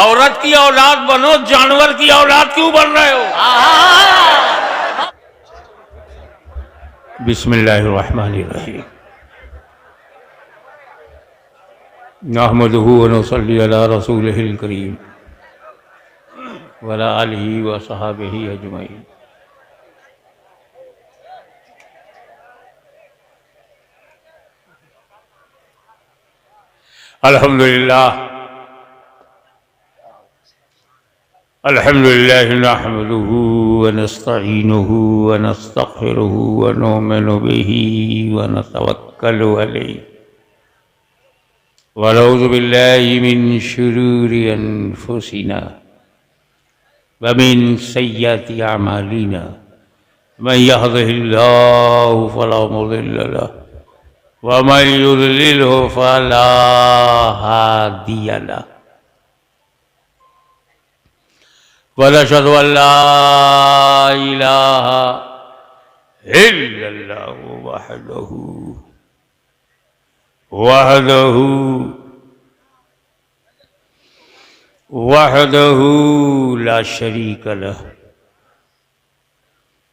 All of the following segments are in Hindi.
औरत की औलाद बनो, जानवर की औलाद क्यों बन रहे हो? बिस्मिल्लाहिर्रहमानिर्रहीम। नहमदुहु व नुसल्ली अला रसूलिहिल करीम व अला आलिहि व सहाबिहि अजमईन। अल्हम्दुलिल्लाह अल्हम्दुलिल्लाह नहमदुहु व नस्तईनुहु व नस्तगफिरुहु व नुमिनु बिही व नतवक्कलु अलैहि व नऊज़ु बिल्लाहि मिन शुरूरि अनफुसिना व मिन सय्यिआति अमालिना। मन यहदिहिल्लाहु फला मुदिल्ल लहु व मन युद्लिलहु फला हादिय लहु। वनशहदु अल्ला इलाहा इल्लल्लाहु वहदहु ला शरीक लहु।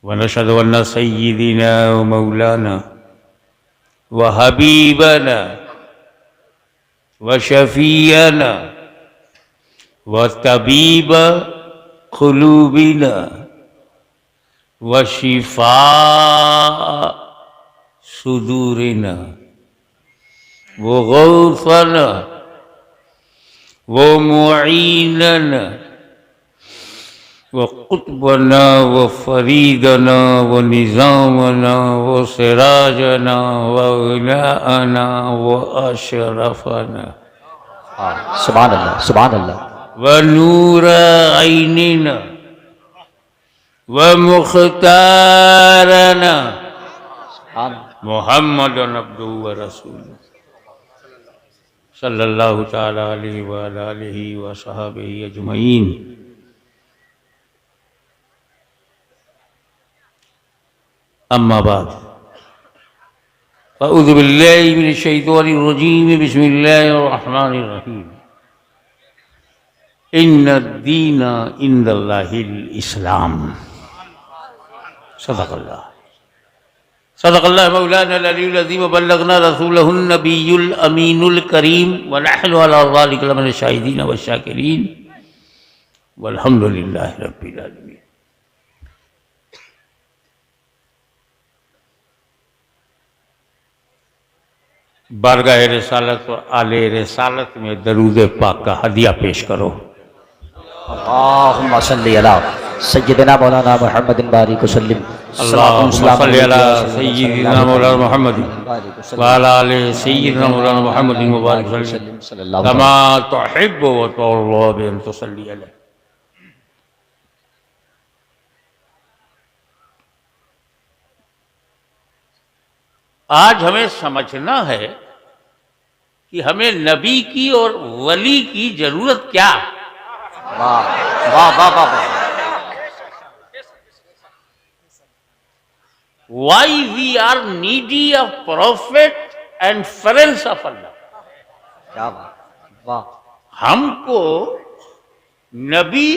वनशहदु अन्न सय्यिदिना व मौलाना व हबीबना व शफीअना व तबीब क़ुलूबिना व शिफा सुदूरिना व गौसना व मुईनना व कुतबना व फरीदना व निज़ामना व सिराजना व गनाअना व अशरफना। सुभान अल्लाह, सुभान अल्लाह। व नूर ऐनिना व मुख्तारना मुहम्मदन अब्दुहु व रसूलुहु सल्लल्लाहु तआला अलैहि व अला आलिहि व सहाबिहि अजमईन। अम्मा बाद अऊज़ु बिल्लाहि मिनश शैतानिर रजीम। बिस्मिल्लाहिर रहमानिर रहीम। इन्नद्दीना इंदल्लाहिल इस्लाम। सदक़ल्लाह सदक़ल्लाहु मौलाना अल-अलीयुल अज़ीम व बल्लगना रसूलहुन नबियुल अमीनुल करीम व नहनु अला ज़ालिका लमिन शाहिदीन व शाकिरीन वल्हम्दुलिल्लाहि रब्बिल आलमीन। बारगाह रिसालत और आले रिसालत में दरूद पाक का हदिया पेश करो। अल्लाहुम्मा सल्ली अला सय्यिदिना मौलाना मुहम्मदिन बारिक वसल्लिम। अल्लाहुम्मा सल्ली अला सय्यिदिना मौलाना मुहम्मदिन व अला आलि सय्यिदिना मौलाना मुहम्मदिन मुबारक वसल्लिम कमा तुहिब्बु व तुर्ज़ा बि अन तुसल्ली अलैहि। आज हमें समझना है कि हमें नबी की और वली की जरूरत क्या। वाह वाह वाह वाह। Why we are needy of prophet and friends of Allah। क्या बात, वाह। हमको नबी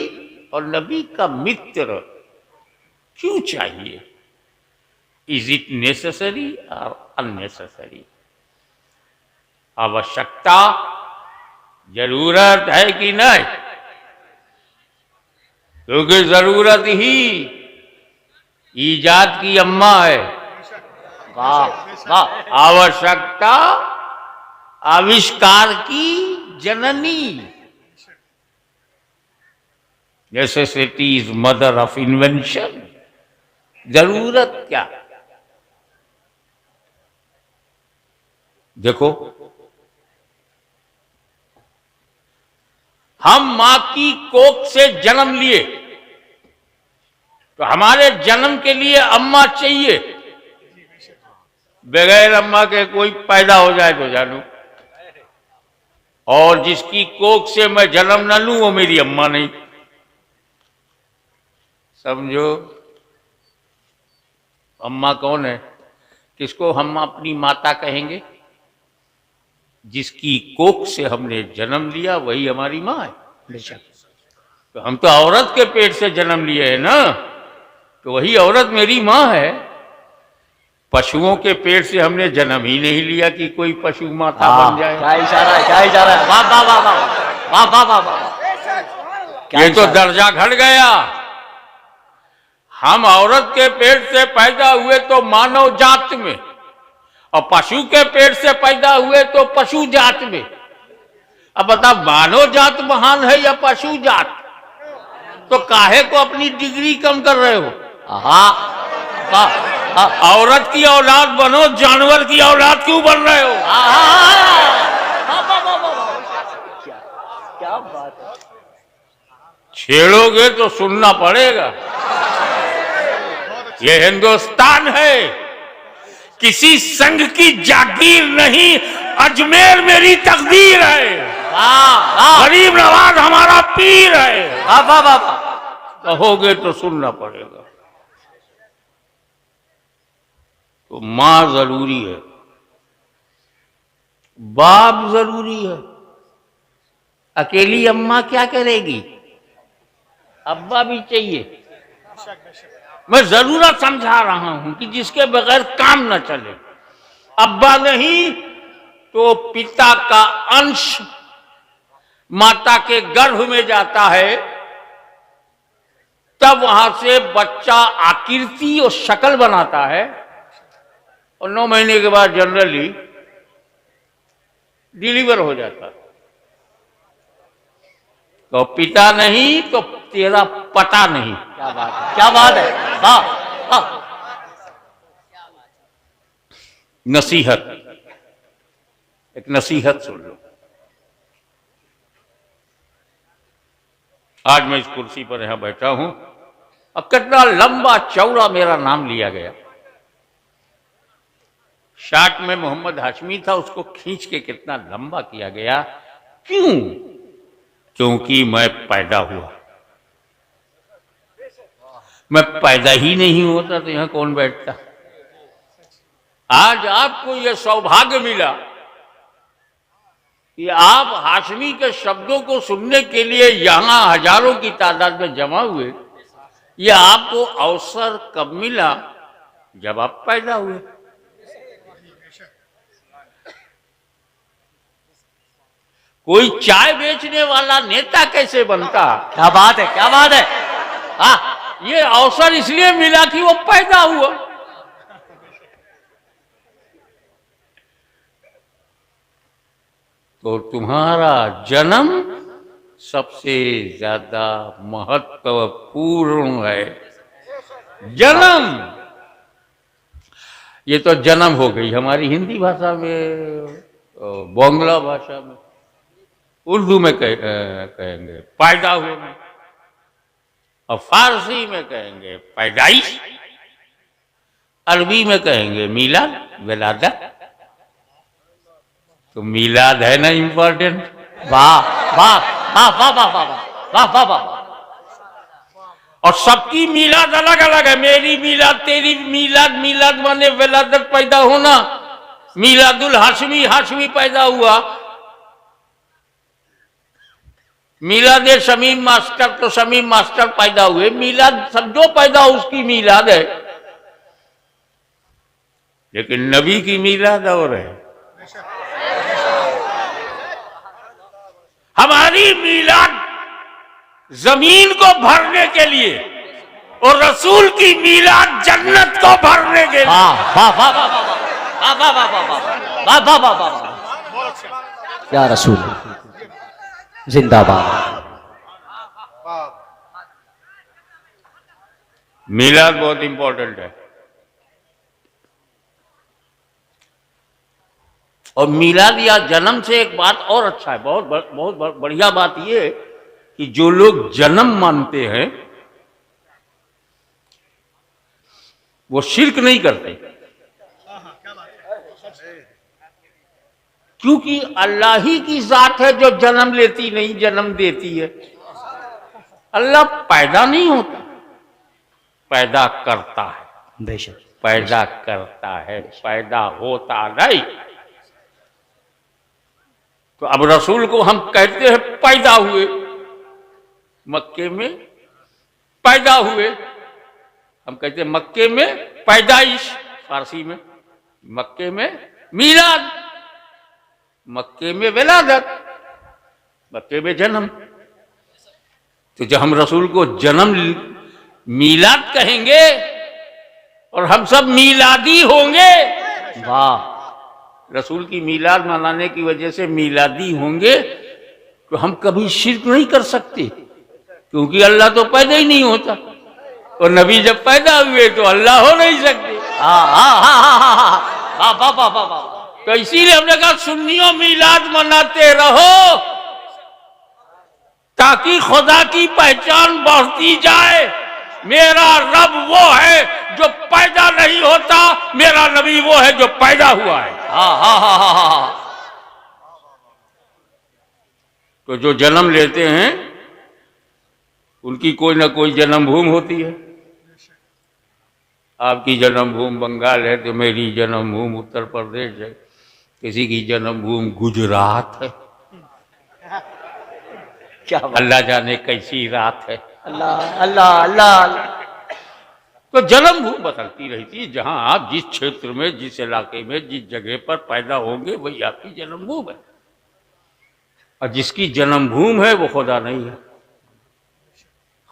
और नबी का मित्र क्यों चाहिए? इज इट नेसेसरी और अननेसेसरी? आवश्यकता, जरूरत है कि नहीं? क्योंकि जरूरत ही ईजाद की अम्मा है। वाह वाह। आवश्यकता आविष्कार की जननी। Necessity is mother of invention. जरूरत क्या? देखो, हम मां की कोख से जन्म लिए तो हमारे जन्म के लिए अम्मा चाहिए। बगैर अम्मा के कोई पैदा हो जाए तो जानू, और जिसकी कोख से मैं जन्म न लूं वो मेरी अम्मा नहीं। समझो, अम्मा कौन है? किसको हम अपनी माता कहेंगे? जिसकी कोख से हमने जन्म लिया वही हमारी माँ है। बेशक। तो हम तो औरत के पेट से जन्म लिए हैं ना, तो वही औरत मेरी माँ है। पशुओं के पेट से हमने जन्म ही नहीं लिया कि कोई पशु माता बन जाए। क्या इशारा है, क्या इशारा है, वाह वाह वाह वाह वाह वाह वाह वाह। ये तो दर्जा घट गया। हम औरत के पेट से पैदा हुए तो मानव जात में, और पशु के पेट से पैदा हुए तो पशु जात में। अब बता, मानव जात महान है या पशु जात? तो काहे को अपनी डिग्री कम कर रहे हो? औरत की औलाद बनो, जानवर की औलाद क्यों बन रहे हो? क्या बात है। छेड़ोगे तो सुनना पड़ेगा। ये हिंदुस्तान है, किसी संघ की जागीर नहीं, अजमेर मेरी तकदीर है। गरीब नवाज हमारा पीर है। कहोगे तो सुनना पड़ेगा। तो मां जरूरी है, बाप जरूरी है। अकेली अम्मा क्या करेगी? अब्बा भी चाहिए। मैं जरूरत समझा रहा हूं कि जिसके बगैर काम न चले। अब्बा नहीं तो पिता का अंश माता के गर्भ में जाता है, तब वहां से बच्चा आकृति और शक्ल बनाता है, और 9 महीने के बाद जनरली डिलीवर हो जाता है। तो पिता नहीं तो तेरा पता नहीं। क्या बात है, क्या बात है, वाह। नसीहत, एक नसीहत सुन लो। आज मैं इस कुर्सी पर यहां बैठा हूं, अब कितना लंबा चौड़ा मेरा नाम लिया गया। शार्ट में मोहम्मद हाशमी था, उसको खींच के कितना लंबा किया गया। क्यों? क्योंकि मैं पैदा हुआ। मैं पैदा ही नहीं होता तो यहां कौन बैठता? आज आपको यह सौभाग्य मिला कि आप हाशमी के शब्दों को सुनने के लिए यहां हजारों की तादाद में जमा हुए। यह आपको अवसर कब मिला? जब आप पैदा हुए। कोई चाय बेचने वाला नेता कैसे बनता? क्या बात है, क्या बात है। ये अवसर इसलिए मिला कि वो पैदा हुआ। तो तुम्हारा जन्म सबसे ज्यादा महत्वपूर्ण है। जन्म, ये तो जन्म हो गई हमारी हिंदी भाषा में, बांग्ला भाषा में, उर्दू में कहेंगे पैदा हुए में, और फारसी में कहेंगे पैदाइश, अरबी में कहेंगे मिलाद, विलादत। तो मिलाद है ना इंपॉर्टेंट? वाह वाह वाह वाह वाह वाह वाह वाह वाह। और सबकी मिलाद अलग अलग है। मेरी मिलाद, तेरी मिलाद। मिलाद माने विलादत, पैदा होना। मिलादुल हाशमी, हाशमी पैदा हुआ। मिलाद शमीम मास्टर, तो शमीम मास्टर पैदा हुए। मिलाद सब जो पैदा हो उसकी मिलाद है, लेकिन नबी की मिलाद और है। हमारी मिलाद जमीन को भरने के लिए, और रसूल की मिलाद जन्नत को भरने के लिए। वाह वाह वाह वाह वाह वाह वाह वाह वाह वाह वाह। क्या रसूल जिंदाबाद। मिलाद बहुत इंपॉर्टेंट है। और मिलाद या जन्म से एक बात और अच्छा है, बहुत बढ़िया बात यह कि जो लोग जन्म मानते हैं वो शिर्क नहीं करते, क्योंकि अल्लाह ही की जात है जो जन्म लेती नहीं, जन्म देती है। अल्लाह पैदा नहीं होता, पैदा करता है। बेशक, पैदा करता है, पैदा होता नहीं। तो अब रसूल को हम कहते हैं पैदा हुए, मक्के में पैदा हुए। हम कहते हैं मक्के में पैदाइश, फारसी में मक्के में मीलाद, मक्के में विलादत, मक्के में जन्म। तो जब हम रसूल को जन्म मीलाद कहेंगे और हम सब मीलादी होंगे, वाह, रसूल की मीलाद मनाने की वजह से मीलादी होंगे, तो हम कभी शिर्क नहीं कर सकते, क्योंकि अल्लाह तो पैदा ही नहीं होता, और नबी जब पैदा हुए तो अल्लाह हो नहीं सकते। तो इसीलिए हमने कहा सुन्नियों मीलाद मनाते रहो, ताकि खुदा की पहचान बढ़ती जाए। मेरा रब वो है जो पैदा नहीं होता, मेरा नबी वो है जो पैदा हुआ है। तो जो जन्म लेते हैं उनकी कोई ना कोई जन्मभूमि होती है। आपकी जन्मभूमि बंगाल है तो मेरी जन्मभूमि उत्तर प्रदेश है, किसी की जन्मभूमि गुजरात है, क्या अल्लाह जाने कैसी रात है। अल्लाह अल्लाह अल्लाह। तो जन्मभूमि बदलती रहती है। जहां आप जिस क्षेत्र में, जिस इलाके में, जिस जगह पर पैदा होंगे वही आपकी जन्मभूमि है, और जिसकी जन्मभूमि है वो खुदा नहीं है।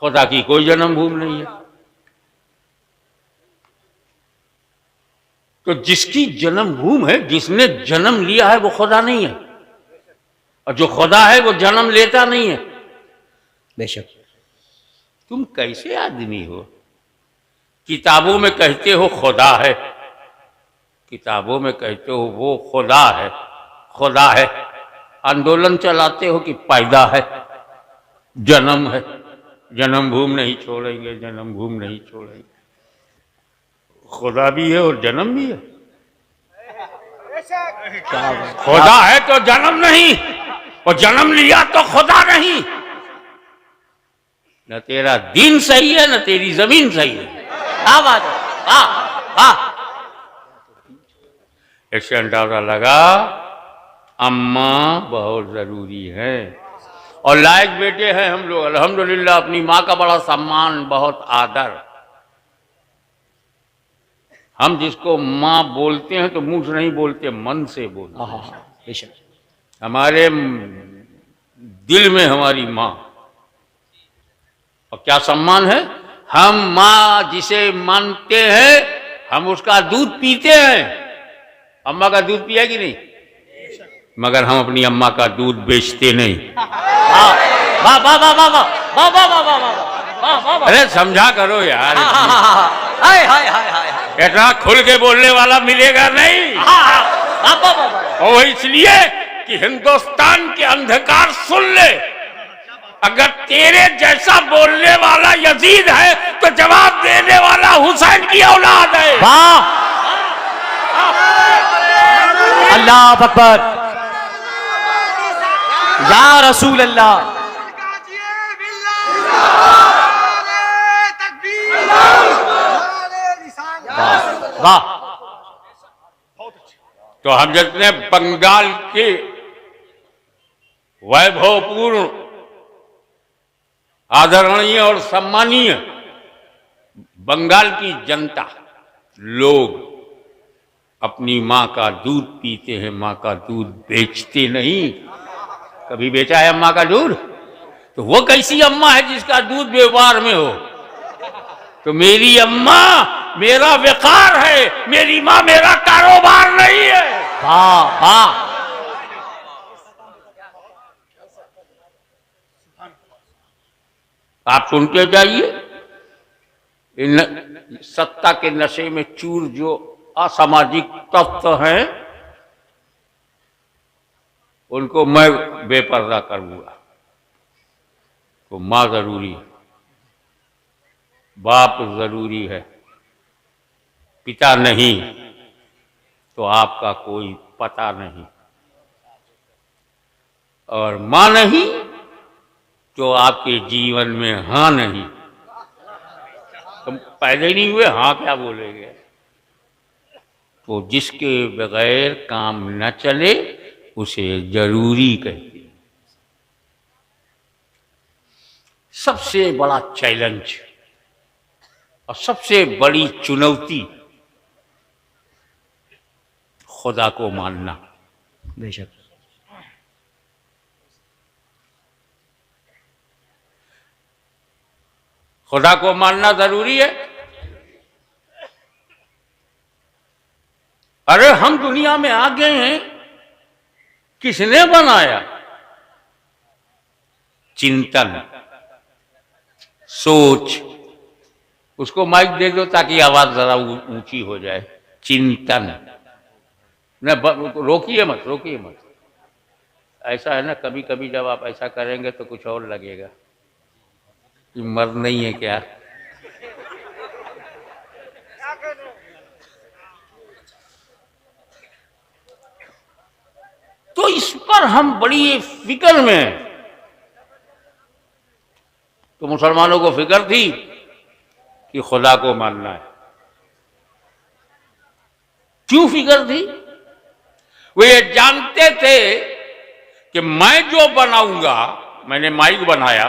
खुदा की कोई जन्मभूमि नहीं है। तो जिसकी जन्मभूमि है, जिसने जन्म लिया है, वो खुदा नहीं है, और जो खुदा है वो जन्म लेता नहीं है। बेशक। तुम कैसे आदमी हो? किताबों में कहते हो खुदा है, किताबों में कहते हो वो खुदा है, खुदा है, आंदोलन चलाते हो कि पैदा है, जन्म है, जन्मभूमि नहीं छोड़ेंगे, जन्मभूमि नहीं छोड़ेंगे। खुदा भी है और जन्म भी है। खुदा है तो जन्म नहीं, और जन्म लिया तो खुदा नहीं। न तेरा दिन सही है, न तेरी जमीन सही है। क्या बात है, वाह वाह। इससे अंदाजा लगा अम्मा बहुत जरूरी है, और लायक बेटे हैं हम लोग अल्हम्दुलिल्लाह। अपनी माँ का बड़ा सम्मान, बहुत आदर। हम जिसको माँ बोलते हैं तो मुंह से नहीं बोलते, मन से बोलते हैं। बेशक। हमारे दिल में हमारी माँ, और क्या सम्मान है। हम माँ जिसे मानते हैं, हम उसका दूध पीते हैं। अम्मा का दूध पिया कि नहीं? मगर हम अपनी अम्मा का दूध बेचते नहीं। वाह वाह वाह वाह वाह वाह वाह वाह वाह। अरे समझा करो यार, हाय हाय हाय हाय। इतना खुल के बोलने वाला मिलेगा नहीं। और इसलिए कि हिंदुस्तान के अंधकार सुन ले, अगर तेरे जैसा बोलने वाला यजीद है तो जवाब देने वाला हुसैन की औलाद है। वाह, अल्लाह अकबर, या रसूल अल्लाह। वाह। तो हम जितने बंगाल के वैभवपूर्ण, आदरणीय और सम्मानीय बंगाल की जनता लोग अपनी माँ का दूध पीते हैं, माँ का दूध बेचते नहीं। कभी बेचा है अम्मा का दूध? तो वो कैसी अम्मा है जिसका दूध व्यापार में हो? तो मेरी अम्मा मेरा व्यापार है, मेरी माँ मेरा कारोबार नहीं है। वाह वाह। आप सुनते जाइए, सत्ता के नशे में चूर जो असामाजिक तत्व हैं, उनको मैं बेपर्दा करूंगा। तो माँ जरूरी है, बाप जरूरी है, पिता नहीं तो आपका कोई पता नहीं, और माँ नहीं तो आपके जीवन में हाँ नहीं। तुम पैदा ही नहीं हुए, हाँ क्या बोलेंगे? तो जिसके बगैर काम न चले उसे जरूरी कहते हैं। सबसे बड़ा चैलेंज और सबसे बड़ी चुनौती खुदा को मानना। बेशक। खुदा को मानना जरूरी है। अरे हम दुनिया में आ गए हैं, किसने बनाया? चिंतन, सोच। उसको माइक दे दो ताकि आवाज जरा ऊंची हो जाए। चिंतन न, रोकिए मत, रोकिए मत। ऐसा है ना, कभी कभी जब आप ऐसा करेंगे तो कुछ और लगेगा कि मर्द नहीं है क्या। तो इस पर हम बड़ी फिक्र में हैं। तो मुसलमानों को फिक्र थी कि खुदा को मानना है। क्यों फिक्र थी? वो ये जानते थे कि मैं जो बनाऊंगा, मैंने माइक बनाया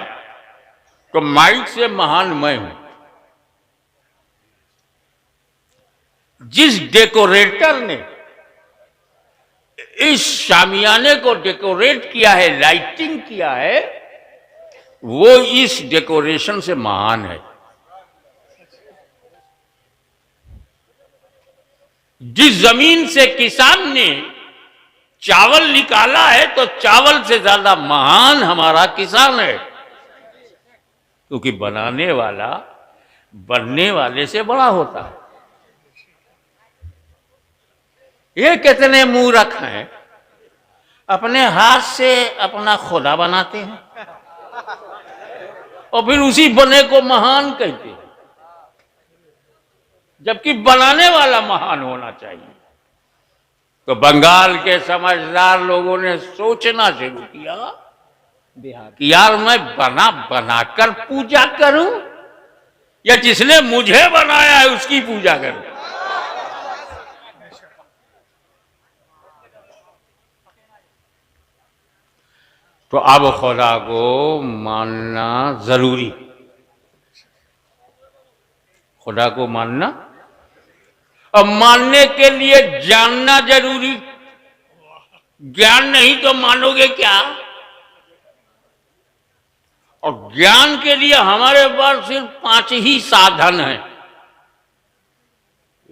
तो माइक से महान मैं हूं। जिस डेकोरेटर ने इस शामियाने को डेकोरेट किया है, लाइटिंग किया है, वो इस डेकोरेशन से महान है। जिस जमीन से किसान ने चावल निकाला है तो चावल से ज्यादा महान हमारा किसान है, क्योंकि बनाने वाला बनने वाले से बड़ा होता है। ये कितने मूर्ख हैं, अपने हाथ से अपना खुदा बनाते हैं और फिर उसी बने को महान कहते हैं, जबकि बनाने वाला महान होना चाहिए। तो बंगाल के समझदार लोगों ने सोचना शुरू किया कि यार मैं बना बनाकर पूजा करूं या जिसने मुझे बनाया है उसकी पूजा करूं। तो अब खुदा को मानना जरूरी, खुदा को मानना, और मानने के लिए जानना जरूरी। ज्ञान नहीं तो मानोगे क्या? और ज्ञान के लिए हमारे पास सिर्फ 5 ही साधन हैं।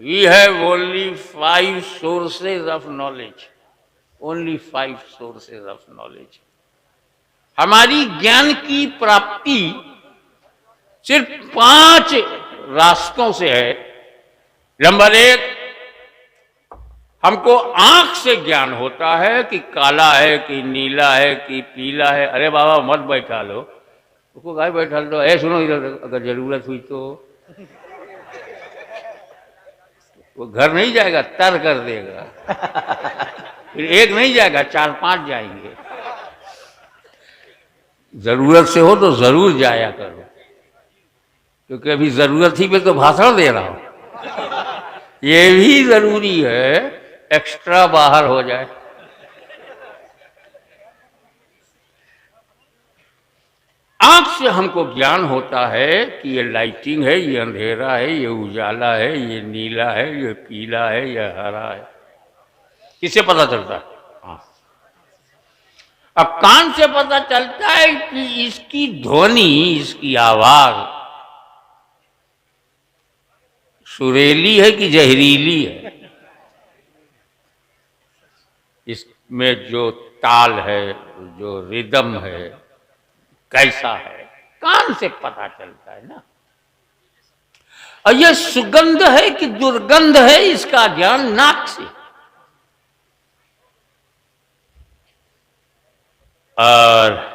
We have only 5 sources of knowledge. Only 5 sources of knowledge. हमारी ज्ञान की प्राप्ति सिर्फ 5 रास्तों से है। नंबर 1, हमको आंख से ज्ञान होता है कि काला है कि नीला है कि पीला है। अरे बाबा मत बैठा लो, उसको गाय बैठा दो। ऐ सुनो इधर, अगर जरूरत हुई तो वो घर नहीं जाएगा, तर कर देगा। फिर एक नहीं जाएगा, 4-5 जाएंगे। जरूरत से हो तो जरूर जाया करो, क्योंकि अभी जरूरत ही पे तो भाषण दे रहा हूं। ये भी जरूरी है, एक्स्ट्रा बाहर हो जाए। आंख से हमको ज्ञान होता है कि ये लाइटिंग है, ये अंधेरा है, ये उजाला है, ये नीला है, ये पीला है, ये हरा है। किससे पता चलता है? हाँ। अब कान से पता चलता है कि इसकी ध्वनि, इसकी आवाज सुरीली है कि जहरीली है, इसमें जो ताल है, जो रिदम है, कैसा है, कान से पता चलता है ना। और ये सुगंध है कि दुर्गंध है, इसका ज्ञान नाक से। और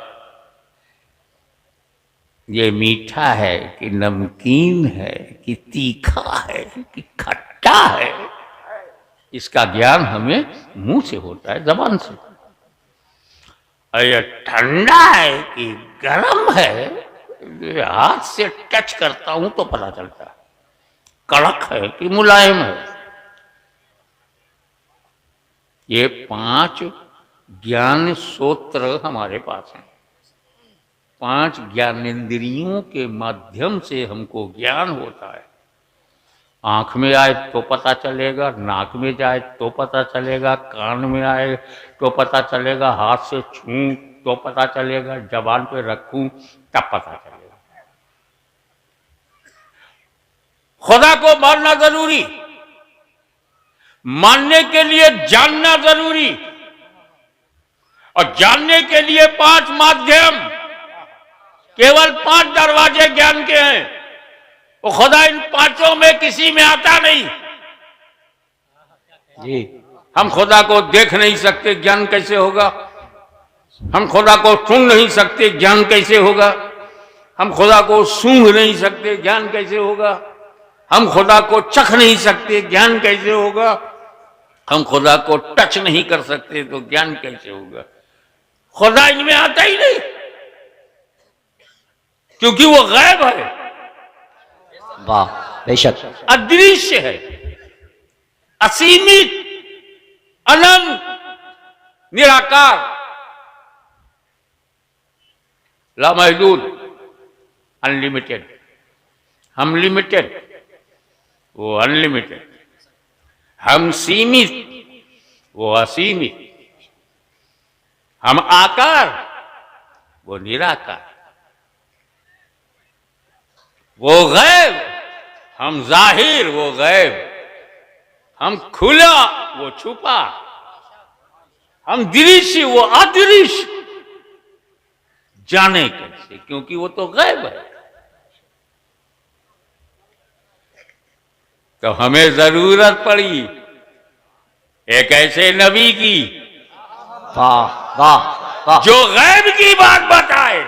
ये मीठा है कि नमकीन है कि तीखा है कि खट्टा है, इसका ज्ञान हमें मुंह से होता है, जबान से। और ये ठंडा है कि गर्म है, ये हाथ से टच करता हूं तो पता चलता है। कड़क है कि मुलायम है। ये 5 ज्ञान सूत्र हमारे पास हैं। 5 ज्ञानेंद्रियों के माध्यम से हमको ज्ञान होता है। आँख में आए तो पता चलेगा, नाक में जाए तो पता चलेगा, कान में आए तो पता चलेगा, हाथ से छूं तो पता चलेगा, जबान पे रखूं तब पता चलेगा। खुदा को मानना जरूरी, मानने के लिए जानना जरूरी, और जानने के लिए 5 माध्यम, केवल 5 दरवाजे ज्ञान के हैं। वो खुदा इन 5 में किसी में आता नहीं जी। हम खुदा को देख नहीं सकते, ज्ञान कैसे होगा? हम खुदा को सुन नहीं सकते, ज्ञान कैसे होगा? हम खुदा को सूंघ नहीं सकते, ज्ञान कैसे होगा? हम खुदा को चख नहीं सकते, ज्ञान कैसे होगा? हम खुदा को टच नहीं कर सकते तो ज्ञान कैसे होगा? खुदा इनमें आता ही नहीं, क्योंकि वो गायब है, वाह बेशक, अदृश्य है, असीमित, अनंत, निराकार, लामहदूद, अनलिमिटेड। हम लिमिटेड, वो अनलिमिटेड। हम सीमित, वो असीमित। हम आकार, वो निराकार। वो गैब, हम जाहिर, वो गैब। हम खुला, वो छुपा। हम दृश्य, वो अदृश्य। जाने कैसे? क्योंकि वो तो गैब है। तो हमें जरूरत पड़ी एक ऐसे नबी की, वाह वाह वाह, जो गैब की बात बताए।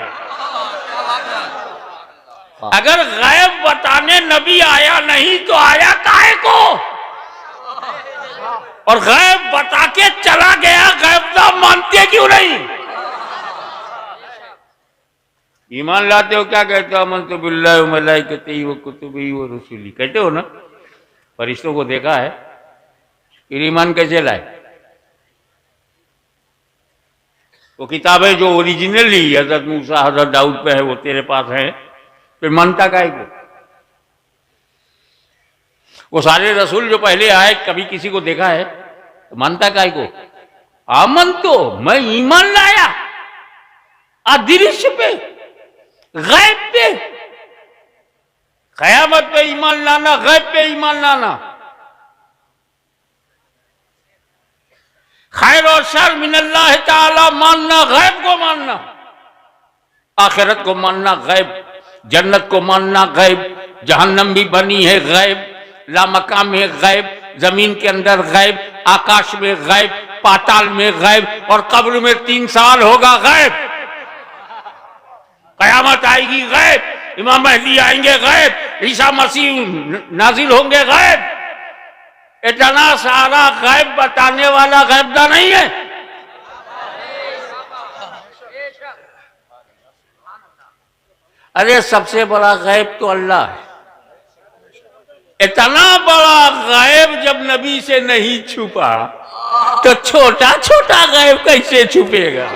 अगर गैब बताने नबी आया नहीं तो आया काहे को? और गैब बता के चला गया, गैब ना मानते क्यों नहीं? ईमान लाते हो, क्या कहते हो? अमन तो बिल्लाहि व मलाइकतिही व कुतुबिही व रुसुली, कहते हो ना? फरिश्तों को देखा है, फिर ईमान कैसे लाए? वो किताबें जो ओरिजिनली हजरत मूसा, हजरत दाऊद पे है, वो तेरे पास है, फिर मानता काहे को? वो सारे रसूल जो पहले आए, कभी किसी को देखा है तो मानता काहे को? आमन तो, मैं ईमान लाया अदृश्य पे, गैब पे। कयामत पे ईमान लाना, गैब पे ईमान लाना। खैर और शर मिनल्लाह ताला मानना, गैब को मानना, आखिरत को मानना गैब, जन्नत को मानना गैब, जहन्नम भी बनी है गैब, लामकाम है गैब, जमीन के अंदर गैब, आकाश में गैब, पाताल में गैब, और कब्र में 3 साल होगा गैब। कयामत आएगी गैब, इमाम महदी आएंगे गैब, ईसा मसीह नाजिल होंगे गैब। इतना सारा गैब बताने वाला गैबदा नहीं है। अरे सबसे बड़ा गैब तो अल्लाह है। इतना बड़ा गैब जब नबी से नहीं छुपा तो छोटा छोटा गैब कैसे छुपेगा?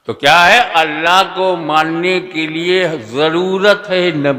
तो क्या है, अल्लाह को मानने के लिए जरूरत है नबी।